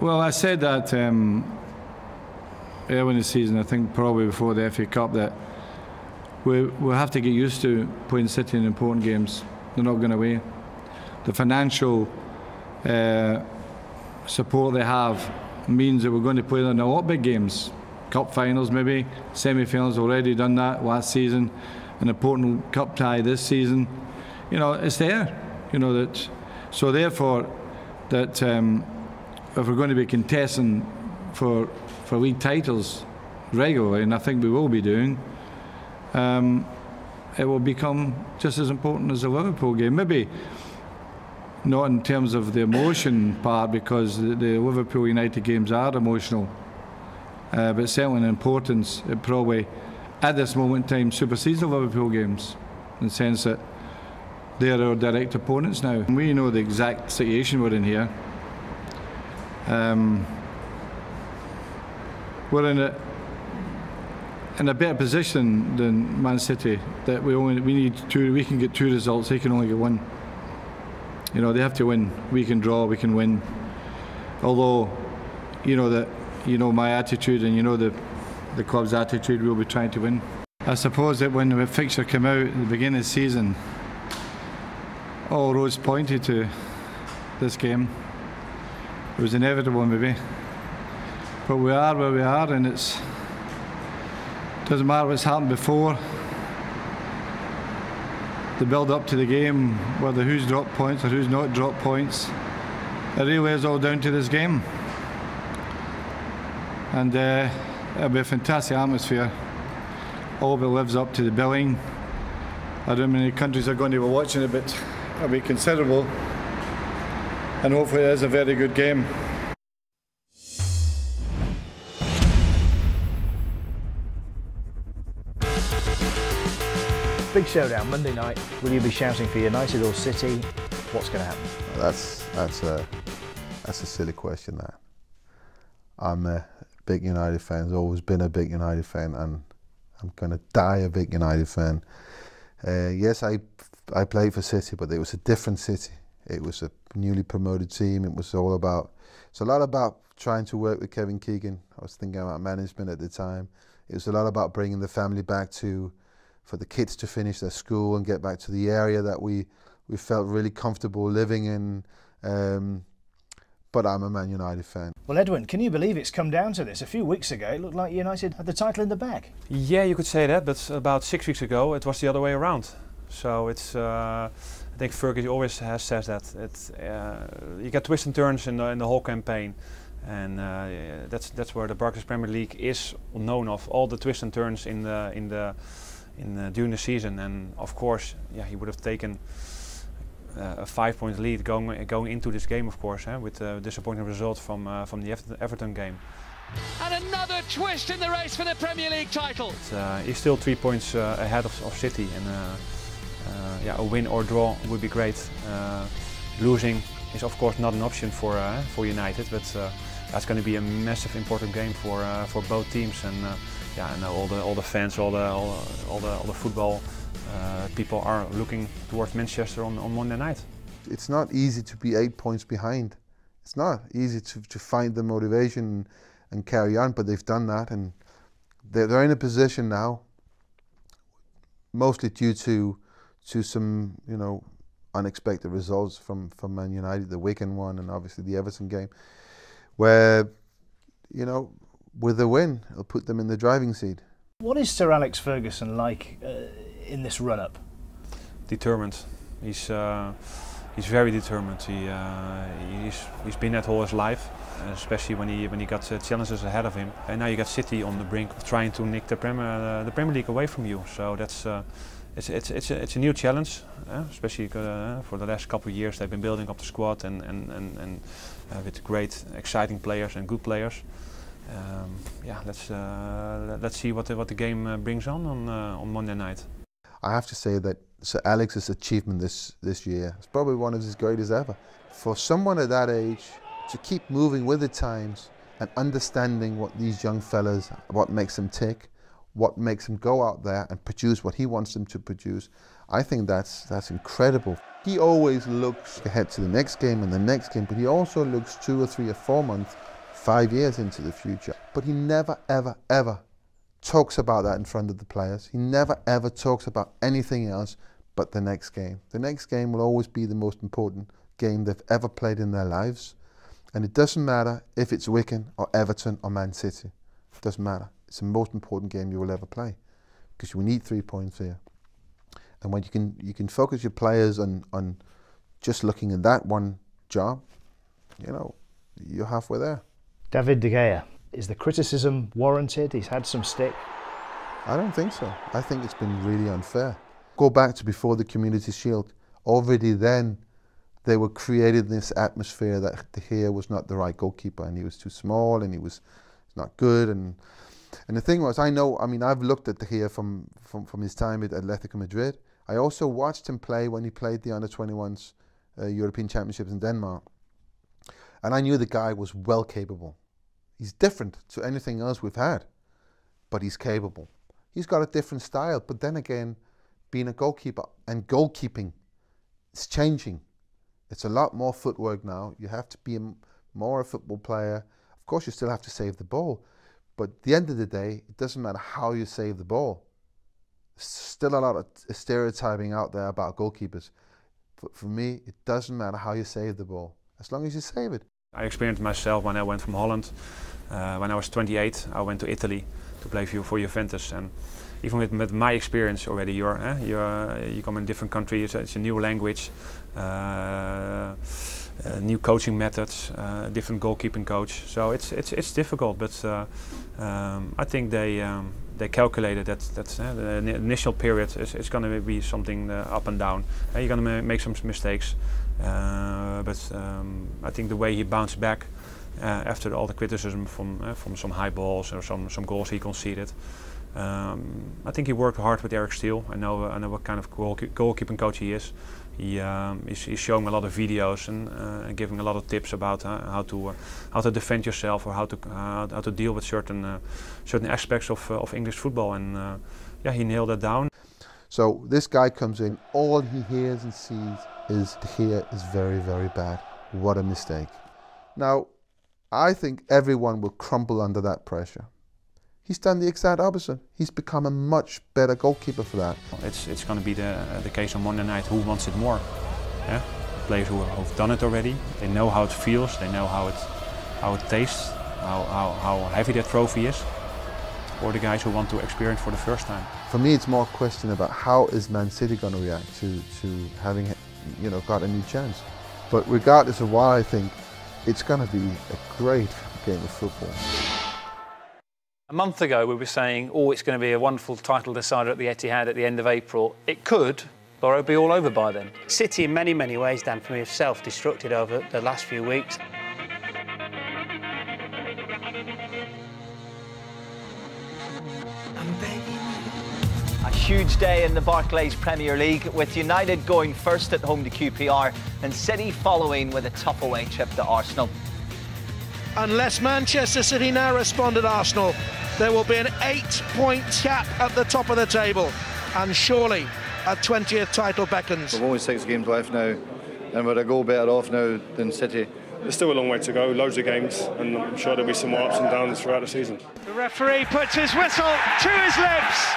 Well, I said that early in the season, I think probably before the FA Cup, that we'll have to get used to playing City in important games. They're not going away. The financial support they have means that we're going to play them in a lot of big games. Cup finals maybe, semi-finals, already done that last season, an important cup tie this season. You know, it's there, you know, that, so therefore that if we're going to be contesting for league titles regularly, and I think we will be doing, it will become just as important as the Liverpool game. Maybe not in terms of the emotion part, because the Liverpool United games are emotional, but certainly in importance, it probably at this moment in time supersedes the Liverpool games, in the sense that they're our direct opponents now. We know the exact situation we're in here. We're in a better position than Man City, that we can get 2 results, they can only get 1. You know, they have to win. We can draw, we can win. Although, you know my attitude, and you know the club's attitude, we'll be trying to win. I suppose that when the fixture came out at the beginning of the season, all roads pointed to this game. It was inevitable maybe. But we are where we are, and it doesn't matter what's happened before. The build up to the game, whether who's dropped points or who's not dropped points, it really is all down to this game. And it'll be a fantastic atmosphere. All of it lives up to the billing. I don't know how many countries are going to be watching it, but it'll be considerable. And hopefully it is a very good game. Big showdown Monday night. Will you be shouting for United or City? What's going to happen? That's a silly question. That I'm a big United fan. I've always been a big United fan, and I'm going to die a big United fan. Yes, I played for City, but it was a different City. It was a newly promoted team. It's a lot about trying to work with Kevin Keegan. I was thinking about management at the time. It was a lot about bringing the family back for the kids to finish their school and get back to the area that we felt really comfortable living in. But I'm a Man United fan. Well, Edwin, can you believe it's come down to this? A few weeks ago, it looked like United had the title in the bag. Yeah, you could say that, but about 6 weeks ago, it was the other way around. So it's, I think Ferguson always has said that. You get twists and turns in the whole campaign. And that's where the Barclays Premier League is known of, all the twists and turns during the season. And of course, yeah, he would have taken a 5-point lead going into this game, of course, with the disappointing result from the Everton game. And another twist in the race for the Premier League title. He's still 3 points ahead of City, and yeah, a win or draw would be great. Losing is of course not an option for United, but that's going to be a massive important game for both teams. And yeah, I know all the fans, all the football people are looking towards Manchester on Monday night. It's not easy to be 8 points behind. It's not easy to find the motivation and carry on, but they've done that, and they're in a position now, mostly due to some unexpected results from Man United, the Wigan one, and obviously the Everton game, where with a win it'll put them in the driving seat. What is Sir Alex Ferguson like in this run-up? Determined. He's very determined. He's been that all his life, especially when he got challenges ahead of him. And now you got City on the brink of trying to nick the Premier League away from you. So that's it's a new challenge, especially for the last couple of years they've been building up the squad and with great, exciting players and good players. Yeah, let's see what the game brings on Monday night. I have to say that Sir Alex's achievement this year is probably one of his greatest ever. For someone at that age to keep moving with the times and understanding what these young fellas, what makes them tick, what makes him go out there and produce what he wants them to produce. I think that's incredible. He always looks ahead to the next game and the next game, but he also looks 2 or 3 or 4 months, 5 years into the future. But he never, ever, ever talks about that in front of the players. He never, ever talks about anything else but the next game. The next game will always be the most important game they've ever played in their lives. And it doesn't matter if it's Wigan or Everton or Man City. It doesn't matter. It's the most important game you will ever play, because you need 3 points here. And when you can focus your players on just looking at that one job, you know, you're halfway there. David De Gea, is the criticism warranted? He's had some stick. I don't think so. I think it's been really unfair. Go back to before the Community Shield. Already then, they were creating this atmosphere that De Gea was not the right goalkeeper, and he was too small, and he was not good. And the thing was, I mean, I've looked at De Gea from his time at Atletico Madrid. I also watched him play when he played the Under-21s European Championships in Denmark. And I knew the guy was well capable. He's different to anything else we've had, but he's capable. He's got a different style, but then again, being a goalkeeper and goalkeeping, it's changing. It's a lot more footwork now. You have to be more a football player. Of course, you still have to save the ball, but at the end of the day, it doesn't matter how you save the ball. There's still a lot of stereotyping out there about goalkeepers. For me, it doesn't matter how you save the ball, as long as you save it. I experienced myself when I went from Holland. When I was 28, I went to Italy to play for Juventus. And even with my experience already, you come in a different country, it's a new language, new coaching methods, different goalkeeping coach. So it's difficult, but I think they calculated that the initial period is going to be something up and down. You're going to make some mistakes, but I think the way he bounced back after all the criticism from some high balls or some goals he conceded, I think he worked hard with Eric Steele. I know what kind of goalkeeping coach he is. He's showing a lot of videos and giving a lot of tips about how to defend yourself, or how to deal with certain aspects of English football. And yeah, he nailed that down. So this guy comes in, all he hears and sees is De Gea is very, very bad. What a mistake. Now, I think everyone will crumble under that pressure. He's done the exact opposite. He's become a much better goalkeeper for that. It's going to be the case on Monday night. Who wants it more? Yeah? Players who've done it already. They know how it feels. They know how it tastes. How heavy that trophy is. Or the guys who want to experience for the first time. For me, it's more a question about how is Man City going to react to having, you know, got a new chance. But regardless of why, I think it's going to be a great game of football. A month ago we were saying, oh, it's going to be a wonderful title decider at the Etihad at the end of April. It could, or it'll be all over by then. City in many, many ways, Dan, for me, have self-destructed over the last few weeks. A huge day in the Barclays Premier League, with United going first at home to QPR and City following with a tough away trip to Arsenal. Unless Manchester City now respond at Arsenal, there will be an 8-point gap at the top of the table, and surely a 20th title beckons. We've only 6 games left now, and we're a goal better off now than City. There's still a long way to go, loads of games, and I'm sure there'll be some more ups and downs throughout the season. The referee puts his whistle to his lips,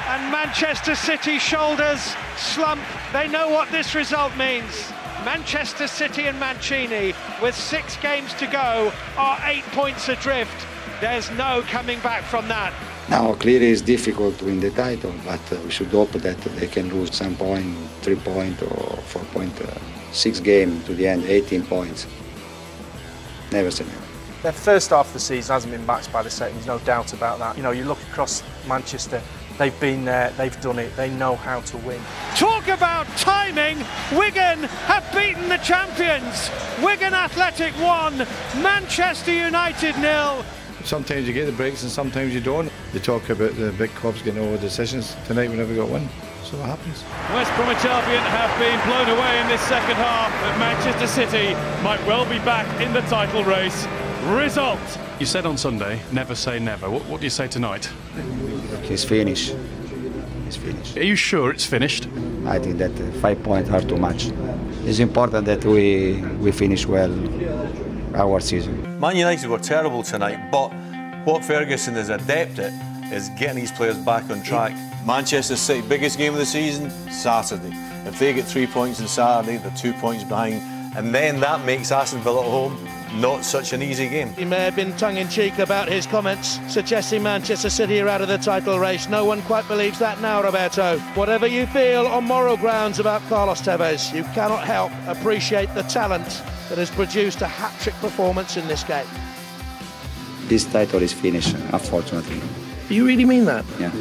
and Manchester City shoulders slump. They know what this result means. Manchester City and Mancini, with 6 games to go, are 8 points adrift. There's no coming back from that. Now, clearly it's difficult to win the title, but we should hope that they can lose some point, 3 point or 4 point, 6 game to the end, 18 points. Never say never. Their first half of the season hasn't been matched by the second, there's no doubt about that. You know, you look across Manchester, they've been there, they've done it, they know how to win. Talk about timing! Wigan have beaten the champions! Wigan Athletic 1, Manchester United 0. Sometimes you get the breaks and sometimes you don't. They talk about the big clubs getting all the decisions. Tonight we never got one, so what happens? West Bromwich Albion have been blown away in this second half, but Manchester City might well be back in the title race. result. You said on Sunday, never say never. What do you say tonight? It's finished. It's finished. Are you sure it's finished? I think that 5 points are too much. It's important that we finish well our season. Man United were terrible tonight, but what Ferguson is adept at is getting these players back on track. Manchester City, biggest game of the season, Saturday. If they get 3 points on Saturday, they're 2 points behind, and then that makes Aston Villa at home not such an easy game. He may have been tongue-in-cheek about his comments, suggesting Manchester City are out of the title race. No one quite believes that now, Roberto. Whatever you feel on moral grounds about Carlos Tevez, you cannot help appreciate the talent that has produced a hat-trick performance in this game. This title is finished, unfortunately. Do you really mean that? Yeah.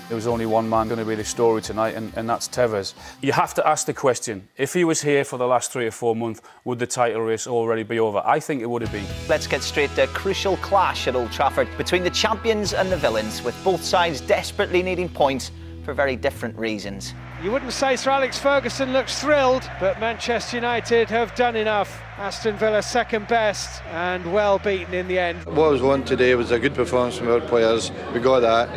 There was only one man going to be the story tonight, and that's Tevez. You have to ask the question, if he was here for the last 3 or 4 months, would the title race already be over? I think it would have been. Let's get straight to a crucial clash at Old Trafford between the champions and the villains, with both sides desperately needing points for very different reasons. You wouldn't say Sir Alex Ferguson looks thrilled, but Manchester United have done enough. Aston Villa second best and well beaten in the end. What was won today was a good performance from our players. We got that.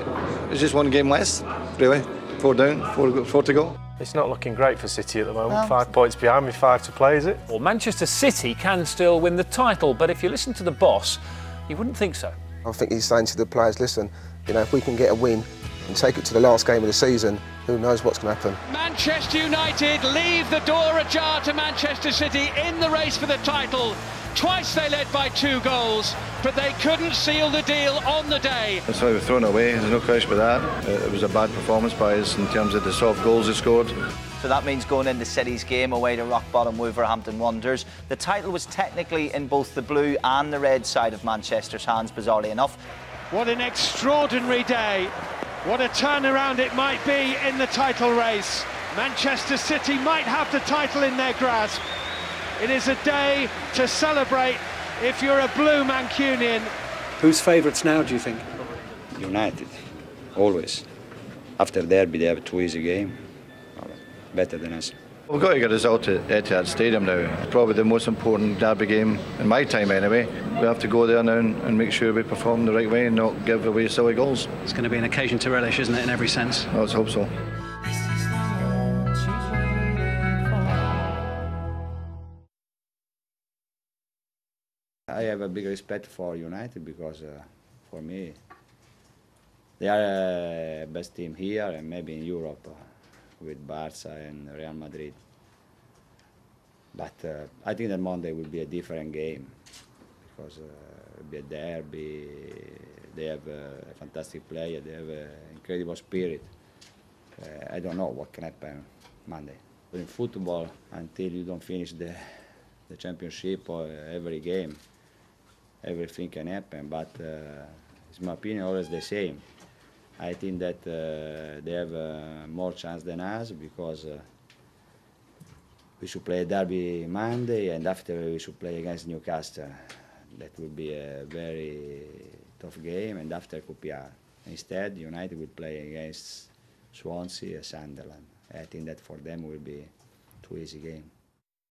It's just one game less, really. 4 down, 4 to go. It's not looking great for City at the moment. 5 points behind with 5 to play, is it? Well, Manchester City can still win the title, but if you listen to the boss, you wouldn't think so. I think he's saying to the players, listen, you know, if we can get a win and take it to the last game of the season, who knows what's going to happen. Manchester United leave the door ajar to Manchester City in the race for the title. Twice they led by 2 goals, but they couldn't seal the deal on the day. That's why we've thrown away, there's no question about that. It was a bad performance by us in terms of the soft goals they scored. So that means going into City's game away to rock-bottom Wolverhampton Wanderers. The title was technically in both the blue and the red side of Manchester's hands, bizarrely enough. What an extraordinary day. What a turnaround it might be in the title race. Manchester City might have the title in their grasp. It is a day to celebrate if you're a blue Mancunian. Who's favourites now, do you think? United, always. After derby, they have a 2 easy game. Better than us. We've got to get a result at Etihad Stadium now. It's probably the most important derby game in my time anyway. We have to go there now and make sure we perform the right way and not give away silly goals. It's going to be an occasion to relish, isn't it, in every sense? Let's hope so. I have a big respect for United because for me they are the best team here and maybe in Europe with Barca and Real Madrid. But I think that Monday will be a different game because it will be a derby. They have a fantastic player, they have an incredible spirit. I don't know what can happen Monday. But in football, until you don't finish the championship or every game, everything can happen, but it's my opinion always the same. I think that they have more chance than us because we should play a derby Monday and after we should play against Newcastle. That will be a very tough game and after QPR. Instead, United will play against Swansea and Sunderland. I think that for them will be 2 easy game.